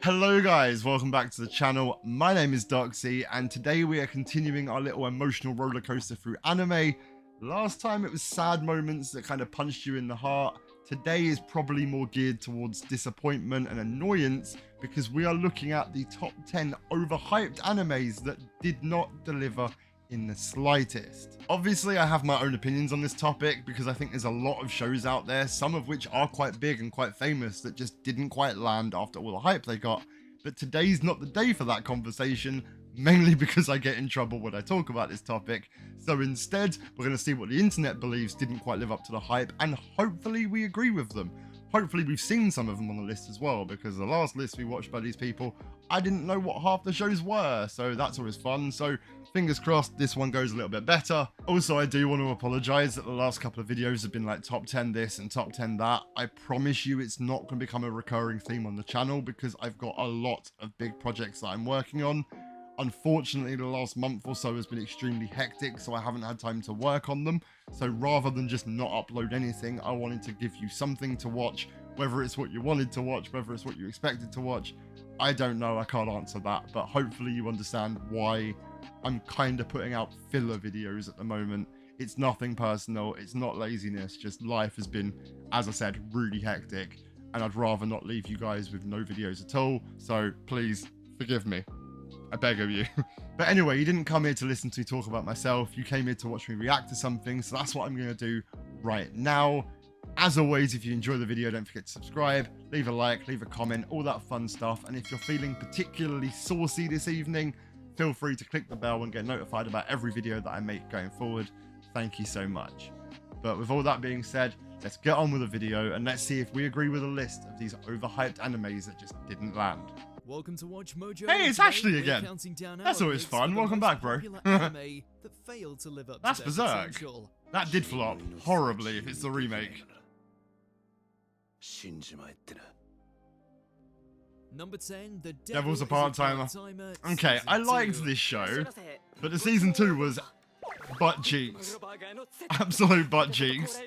Hello guys, welcome back to the channel. My name is Doxy and today we are continuing our little emotional roller coaster through anime. Last time it was sad moments that kind of punched you in the heart. Today is probably more geared towards disappointment and annoyance because we are looking at the top 10 overhyped animes that did not deliver in the slightest. Obviously, I have my own opinions on this topic because I think there's a lot of shows out there, some of which are quite big and quite famous, that just didn't quite land after all the hype they got. But today's not the day for that conversation, mainly because I get in trouble when I talk about this topic. So instead, we're going to see what the internet believes didn't quite live up to the hype, and hopefully we agree with them. Hopefully we've seen some of them on the list as well, because the last list we watched by these people, I didn't know what half the shows were, so that's always fun. So fingers crossed this one goes a little bit better. Also, I do want to apologize that the last couple of videos have been like top 10 this and top 10 that. I promise you it's not going to become a recurring theme on the channel because I've got a lot of big projects that I'm working on. Unfortunately, the last month or so has been extremely hectic, so I haven't had time to work on them. So rather than just not upload anything, I wanted to give you something to watch, whether it's what you wanted to watch, whether it's what you expected to watch. I don't know, I can't answer that, but hopefully you understand why I'm kind of putting out filler videos at the moment. It's nothing personal, it's not laziness, just life has been, as I said, really hectic, and I'd rather not leave you guys with no videos at all, so please forgive me. I beg of you. But anyway, you didn't come here to listen to me talk about myself. You came here to watch me react to something. So that's what I'm going to do right now. As always, if you enjoy the video, don't forget to subscribe, leave a like, leave a comment, all that fun stuff. And if you're feeling particularly saucy this evening, feel free to click the bell and get notified about every video that I make going forward. Thank you so much. But with all that being said, let's get on with the video and let's see if we agree with a list of these overhyped animes that just didn't land. Welcome to Watch Mojo. Hey, it's Ashley again. That's always fun. Welcome back, bro. That failed to live up That's to Berserk. potential. That did flop horribly if it's the remake. Number 10, The Devil's a Is Part-Timer. Part-Timer, Okay, Season I liked 2. this show, but the season 2 was butt cheeks. Absolute butt cheeks.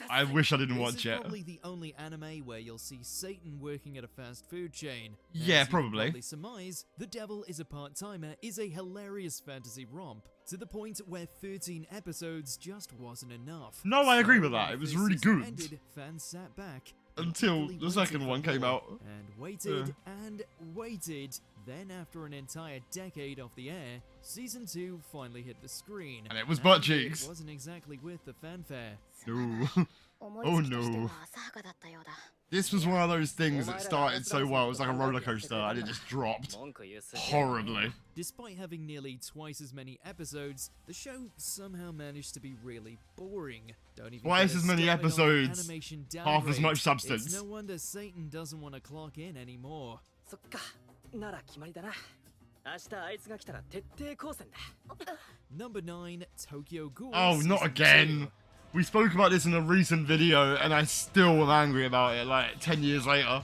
I wish I didn't watch This is it. probably the only anime where you'll see Satan working at a fast food chain. Yeah, As you can probably. probably surmise, The Devil is a Part-Timer is a hilarious fantasy romp, to the point where 13 episodes just wasn't enough. No, I agree So with that. when It was the really season good. ended, fans sat back Until eagerly the waited second for one came more, out. and waited and waited. Then, after an entire decade off the air, season 2 finally hit the screen. And it was butt It cheeks. wasn't exactly worth the fanfare. No. Oh no. This was one of those things that started so well. It was like a roller coaster and it just dropped horribly. Despite having nearly twice as many episodes, the show somehow managed to be really boring. Don't even Twice get us as many started on the episodes, animation half as downgrade. much substance. It's no wonder Satan doesn't want to clock in anymore. Number 9, Tokyo Ghoul. Oh, not Season again. 2. We spoke about this in a recent video and I still am angry about it like 10 years later.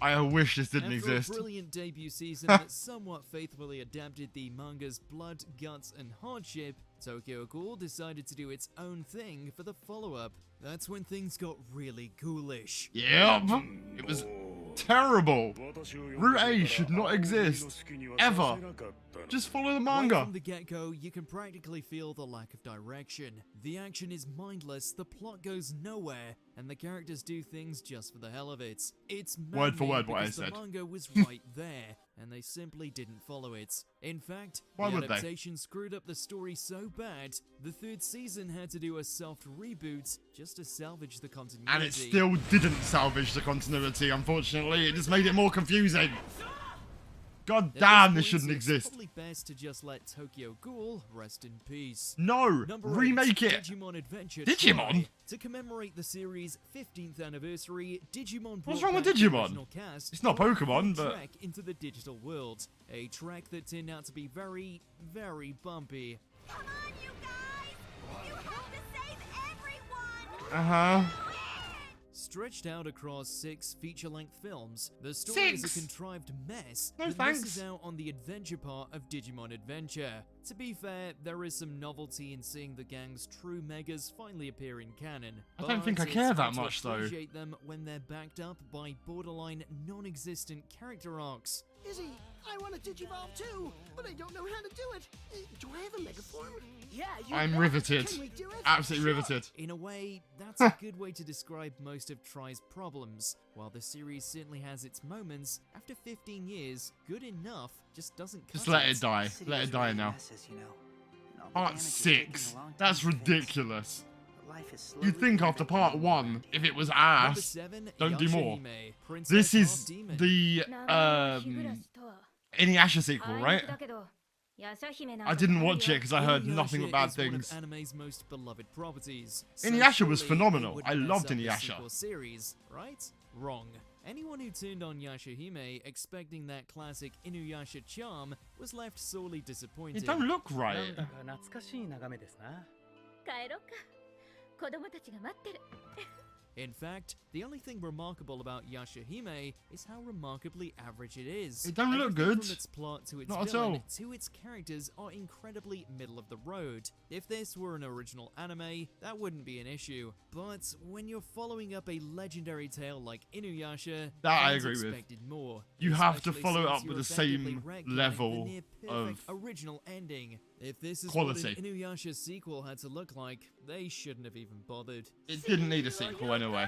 I wish this didn't After exist. a brilliant debut season that somewhat faithfully adapted the manga's blood, guts, and hardship, Tokyo Ghoul decided to do its own thing for the follow-up. That's when things got really ghoulish. Yep. It was terrible. Route A should not exist. Ever. Just follow the Right manga. from the get-go, you can practically feel the lack of direction. The action is mindless, the plot goes nowhere, and the characters do things just for the hell of it. It's Word for maddening word what I because said. the manga was right there, and they simply didn't follow it. In fact, Why the would they? adaptation screwed up the story so bad, the third season had to do a soft reboot just to salvage the continuity. And it still didn't salvage the continuity, unfortunately. It just made it more confusing. God At damn, this this point, shouldn't it's exist. probably best to just let Tokyo Ghoul rest in peace. No, Number 8, remake it. Digimon Adventure Digimon? Try. To commemorate the series' 15th anniversary, Digimon What's brought wrong with back the Digimon? original cast It's not for a Pokemon, full but- trek into the digital world. A track that turned out to be very, very bumpy. Come on, you guys! You have to save everyone! Uh-huh. Stretched out across 6 feature-length films, the story is a 6? contrived mess No that thanks. misses out on the adventure part of Digimon Adventure. To be fair, there is some novelty in seeing the gang's true megas finally appear in canon. I don't think I but care it's that hard to much, though. appreciate them when they're backed up by borderline non-existent character arcs. Izzy, I want to digivolve too, but I don't know how to do it. Do I have a mega form? Yeah, you I'm bet. riveted. Can we do it? Absolutely Sure. riveted. In a way, that's a good way to describe most of Tri's problems. While the series certainly has its moments, after 15 years, good enough just doesn't cut Just let it die. Let it die now. Part 6. That's ridiculous. You'd think after part 1, if it was Number ass, 7, don't do Yasha more. Hime, This Princess is Half-Demon. the Inuyasha sequel, right? I didn't watch it because I heard nothing but bad Inuyasha is one of things. anime's most beloved properties. Inuyasha was surely phenomenal. it wouldn't I mess loved up the Inuyasha. sequel series, right? Wrong. Anyone who turned on Yashahime expecting that classic Inuyasha charm was left sorely disappointed. It don't look right. 懐かしい眺めですな。帰ろうか。子供たちが待ってる。 In fact, the only thing remarkable about Yashahime is how remarkably average it is. It don't look Everything good. From its plot to its Not at villain all. to its characters are incredibly middle of the road. If this were an original anime, that wouldn't be an issue. But when you're following up a legendary tale like Inuyasha, That I fans agree with. expected more. You have to Especially follow it since up with you're the same effectively wreckling level the near-perfect of original ending. If this is quality. what an Inuyasha sequel had to look like, they shouldn't have even bothered. It didn't need a sequel anyway.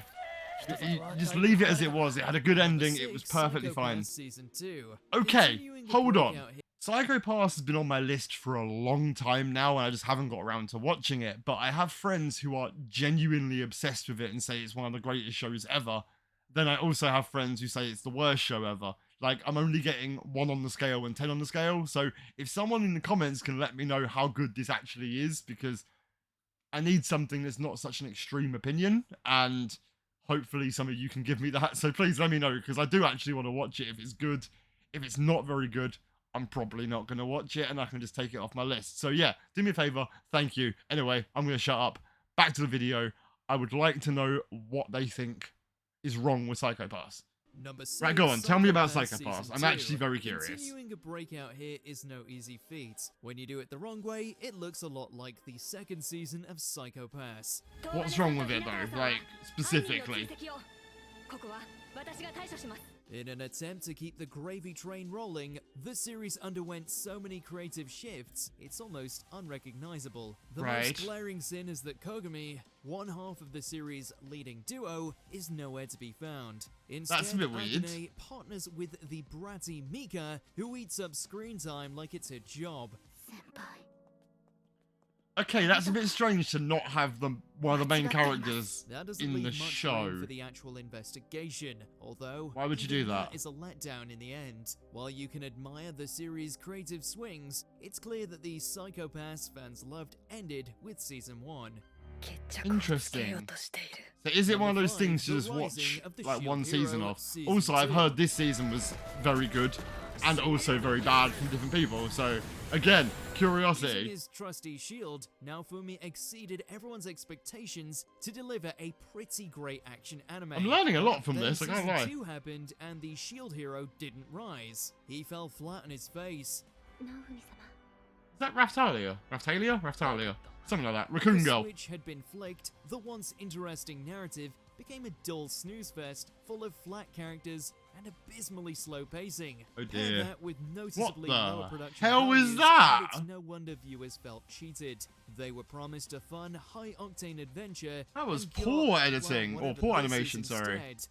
You just leave it as it was. It had a good ending. It was perfectly fine. Season 2. Okay, Continuing the hold on. breakout hit- Psycho Pass has been on my list for a long time now, and I just haven't got around to watching it. But I have friends who are genuinely obsessed with it and say it's one of the greatest shows ever. Then I also have friends who say it's the worst show ever. Like, I'm only getting 1 on the scale and 10 on the scale. So if someone in the comments can let me know how good this actually is, because I need something that's not such an extreme opinion, and hopefully some of you can give me that. So please let me know, because I do actually want to watch it if it's good. If it's not very good, I'm probably not going to watch it, and I can just take it off my list. So yeah, do me a favor. Thank you. Anyway, I'm going to shut up. Back to the video. I would like to know what they think is wrong with Psycho Pass. Number 6, Right, go on. Tell me about Psycho Psycho Pass Pass. Season I'm 2. actually very curious. Continuing a breakout here is no easy feat. When you do it the wrong way, it looks a lot like the second season of Psycho Pass. What's wrong with it though? Like, specifically. ここは私が対処します。 In an attempt to keep the gravy train rolling, the series underwent so many creative shifts, it's almost unrecognizable. The Right. most glaring sin is that Kogami, one half of the series' leading duo, is nowhere to be found. Instead, That's a bit weird. Agane partners with the bratty Mika, who eats up screen time like it's her job. 先輩。 Okay, that's a bit strange to not have one of the main characters That doesn't in leave the much room show. for the actual investigation, although Why would you even do that? is a letdown in the end. While you can admire the series' creative swings, it's clear that the Psycho Pass fans loved ended with season 1. 決着をつけようとしている。 So is it one of Number those things to five, just The watch Rising of the like Shield one season Hero, of? Season Also, I've 2. heard this season was very good and also very bad from different people. So again, Using curiosity. his trusty shield, Naofumi exceeded everyone's expectations to deliver a pretty great action anime. I'm learning a lot from Then this, I can't season lie. 2 happened and the shield hero didn't rise. He fell flat on his face. 直文様。 Is that Raftalia? Raftalia? Something like that. The Raccoon Girl. switch had been flicked, the once interesting narrative became a dull snooze fest full of flat characters and abysmally slow pacing. Oh Pair dear. that with noticeably the lower production hell is values, that? and it's no wonder viewers felt cheated. They were promised a fun, high-octane adventure. That was and got, poor well, editing, or whatever poor this is animation, sorry. instead.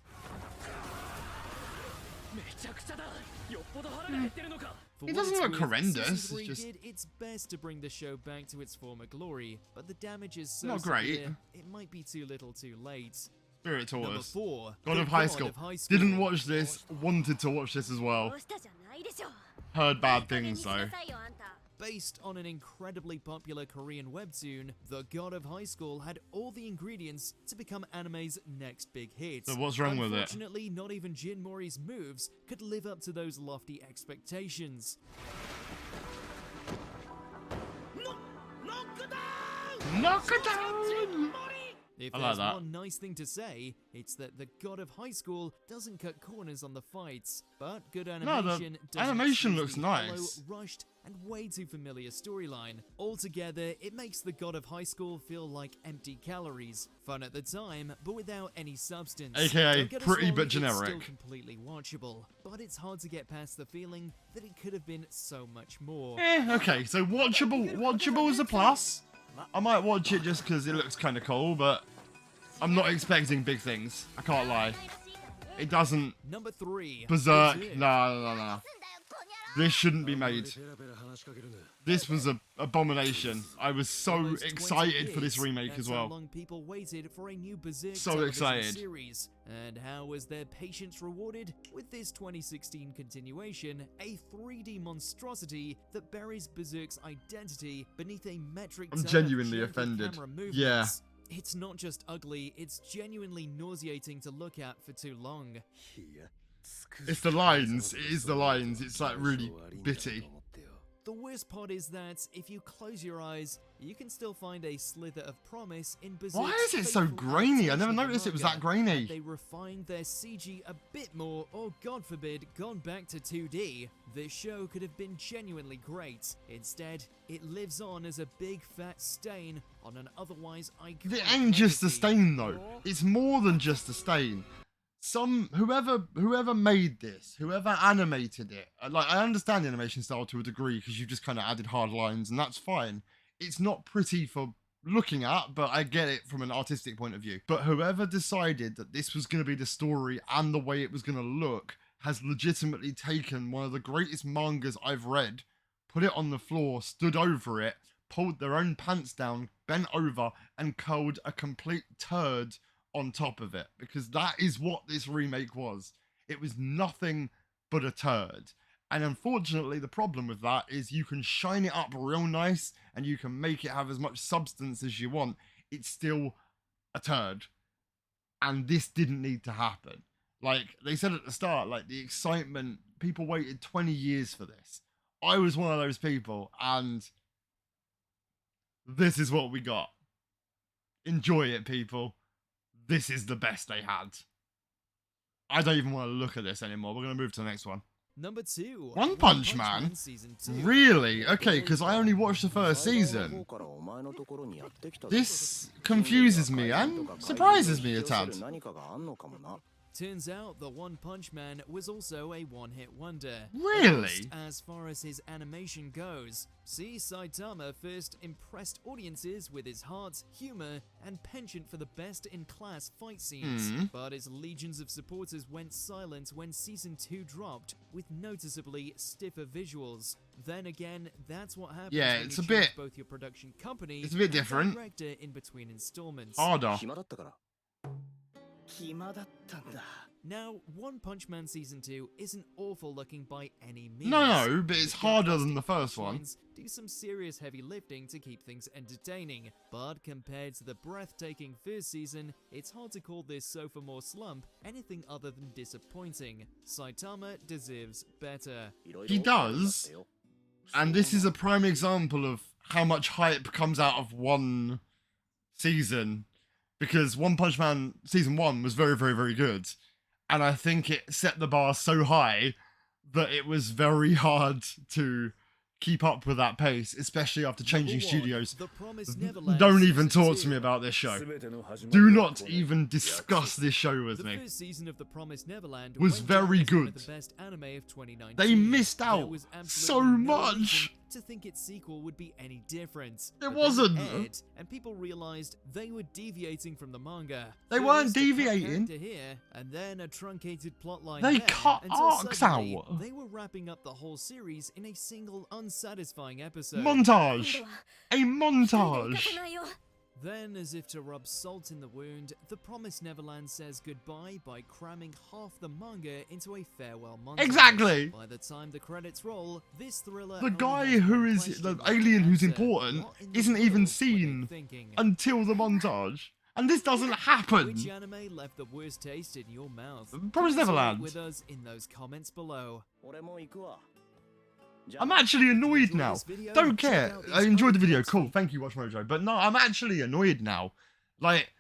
めちゃくちゃだ。よっぽど腹が減ってるのか。 For It what doesn't it's look worth, horrendous, Season it's 3 just- did its best to bring the show back to its former glory, but the damage is so Not great. severe, it might be too little too late. Spirit Number Tortoise. 4, God The of High School. Didn't watch this, wanted to watch this as ど well. うしたじゃないでしょう。 Heard bad いい加減 things にしな though. さいよあんた。 Based on an incredibly popular Korean webtoon, The God of High School had all the ingredients to become anime's next big hit. So what's wrong with it? Unfortunately, not even Jin Mori's moves could live up to those lofty expectations. Knock it down! If I like there's that. one nice thing to say, it's that the God of High School doesn't cut corners on the fights, but good animation doesn't animation excuse looks the nice. hollow, rushed, and way too familiar storyline. Altogether, it makes the God of High School feel like empty calories, fun at the time, but without any substance. AKA Don't get us pretty wrong, but it's generic. still completely watchable, but it's hard to get past the feeling that it could have been so much more. Okay, so watchable is a plus. I might watch it just because it looks kind of cool, but I'm not expecting big things. I can't lie. It doesn't. Number 3. Berserk. No. This shouldn't be made. This was an abomination. I was so Almost 20 excited for this years. remake That's as how well. long people waited for a new Berserk So television excited. series. And how was their patience rewarded? With this 2016 continuation, a 3D monstrosity that buries Berserk's identity beneath a metric I'm ton genuinely of janky offended. camera movements. Yeah. It's not just ugly, it's genuinely nauseating to look at for too long. It's the lines. It is the lines. It's like really bitty. The worst part is that if you close your eyes, you can still find a slither of promise in Berserk's Why is it so faithful grainy? I never adaptation of the noticed it was manga. that grainy. They refined their CG a bit more, or God forbid, gone back to 2D. This show could have been genuinely great. Instead, it lives on as a big fat stain on an otherwise iconic It ain't just a legacy. stain though. It's more than just a stain. Whoever made this, whoever animated it, like I understand the animation style to a degree because you've just kind of added hard lines and that's fine. It's not pretty for looking at, but I get it from an artistic point of view. But whoever decided that this was going to be the story and the way it was going to look has legitimately taken one of the greatest mangas I've read, put it on the floor, stood over it, pulled their own pants down, bent over, and curled a complete turd on top of it, because that is what this remake was. It was nothing but a turd. And unfortunately, the problem with that is you can shine it up real nice and you can make it have as much substance as you want. It's still a turd. And this didn't need to happen. Like they said at the start, like the excitement, people waited 20 years for this. I was one of those people, and this is what we got. Enjoy it, people. This is the best they had. I don't even want to look at this anymore. We're going to move to the next one. Number 2. One Punch Man? Season 2. Really? Okay, because I only watched the first season. This confuses me and surprises me a tad. Turns out the One Punch Man was also a one-hit wonder. Really? At least as far as his animation goes. See, Saitama first impressed audiences with his heart, humor, and penchant for the best-in-class fight scenes. But his legions of supporters went silent when Season 2 dropped, with noticeably stiffer visuals. Then again, that's what happens Yeah, when it's you a bit- change both your production company it's a bit and different. director in between installments. Harder. Now, One Punch Man Season 2 isn't awful looking by any means. No, but it's The harder than plastic the first one. lines do some serious heavy lifting to keep things entertaining, but compared to the breathtaking first season, it's hard to call this sophomore slump anything other than disappointing. Saitama deserves better. He does. And this is a prime example of how much hype comes out of one season. Because One Punch Man Season 1 was very, very, very good. And I think it set the bar so high that it was very hard to keep up with that pace, especially after changing Number 1, studios. The Promised Neverland Don't even Season talk 2. to me about this show. Do not even discuss this show with The me. first season of The Promised Neverland Was went very down as one of good. the best anime of 2019. They missed There out was so absolutely no much. reason to think its sequel would be any different. But then wasn't. aired, and people realized they were deviating from the manga. They weren't First, a cut deviating. character here, and then a truncated plotline They there, cut until arcs suddenly out. They were wrapping up the whole series in a single unsatisfying episode. Montage. A montage. Then, as if to rub salt in the wound, The Promised Neverland says goodbye by cramming half the manga into a farewell montage. Exactly. By the time the credits roll, this thriller The only guy has who one is question the left to alien who's answer. important What in the isn't even world were they seen thinking? until the montage. And this doesn't happen. Which anime left the worst taste in your mouth? Promised Please Neverland. write with us in those comments below. I'm actually annoyed Enjoy now. this video? Don't Check care. out I these enjoyed the other video. clips. Cool. Thank you, Watch Mojo. But no, I'm actually annoyed now. Like,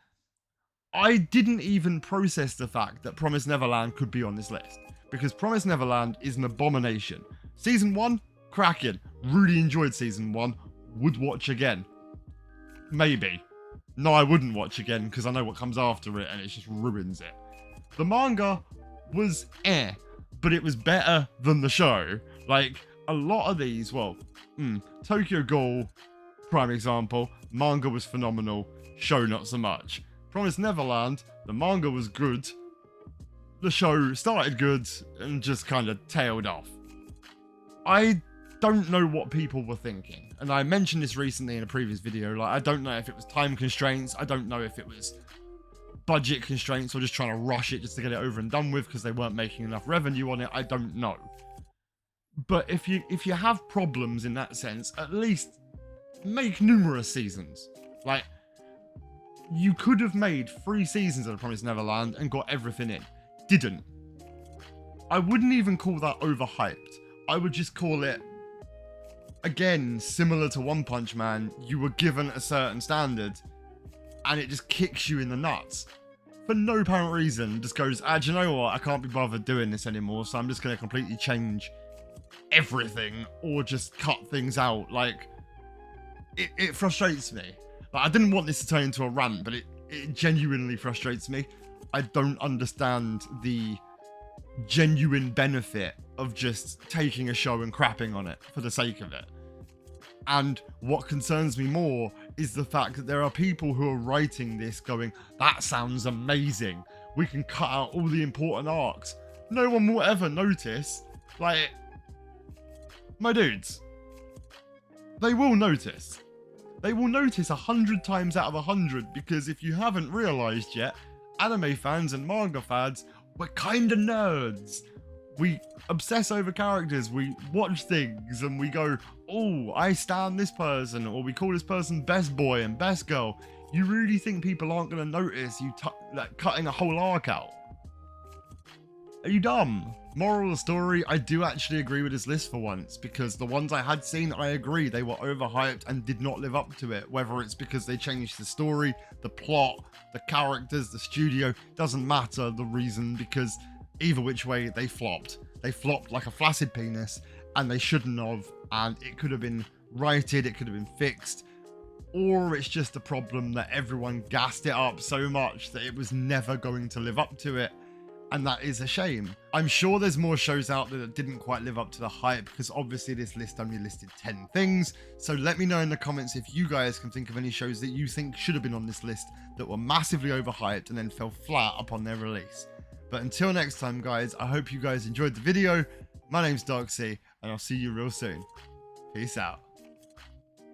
I didn't even process the fact that Promised Neverland could be on this list, because Promised Neverland is an abomination. Season 1, cracking. Really enjoyed season 1. Would watch again. Maybe. No, I wouldn't watch again because I know what comes after it and it just ruins it. The manga was but it was better than the show. Like, a lot of these, well, Tokyo Ghoul, prime example, manga was phenomenal, show not so much. Promised Neverland, the manga was good, the show started good and just kind of tailed off. I don't know what people were thinking, and I mentioned this recently in a previous video. Like, I don't know if it was time constraints, I don't know if it was budget constraints or just trying to rush it just to get it over and done with because they weren't making enough revenue on it. I don't know. But if you have problems in that sense, at least make numerous seasons. Like, you could have made 3 seasons of The Promised Neverland and got everything in. Didn't. I wouldn't even call that overhyped. I would just call it, again, similar to One Punch Man, you were given a certain standard and it just kicks you in the nuts. For no apparent reason, just goes, do you know what, I can't be bothered doing this anymore, so I'm just going to completely change everything or just cut things out. Like, it frustrates me. Like, I didn't want this to turn into a rant, but it genuinely frustrates me. I don't understand the genuine benefit of just taking a show and crapping on it for the sake of it. And what concerns me more is the fact that there are people who are writing this going, that sounds amazing, we can cut out all the important arcs. No one will ever notice. Like, my dudes, they will notice. They will notice 100 times out of 100, because if you haven't realised yet, anime fans and manga fans, we're kinda nerds. We obsess over characters, we watch things and we go, oh, I stan this person, or we call this person best boy and best girl. You really think people aren't going to notice you like cutting a whole arc out? Are you dumb? Moral of the story, I do actually agree with this list for once, because the ones I had seen, I agree, they were overhyped and did not live up to it. Whether it's because they changed the story, the plot, the characters, the studio, doesn't matter the reason, because either which way, they flopped. They flopped like a flaccid penis, and they shouldn't have, and it could have been righted, it could have been fixed, or it's just a problem that everyone gassed it up so much that it was never going to live up to it. And that is a shame. I'm sure there's more shows out there that didn't quite live up to the hype, because obviously this list only listed 10 things. So let me know in the comments if you guys can think of any shows that you think should have been on this list that were massively overhyped and then fell flat upon their release. But until next time, guys, I hope you guys enjoyed the video. My name's Doxy, and I'll see you real soon. Peace out.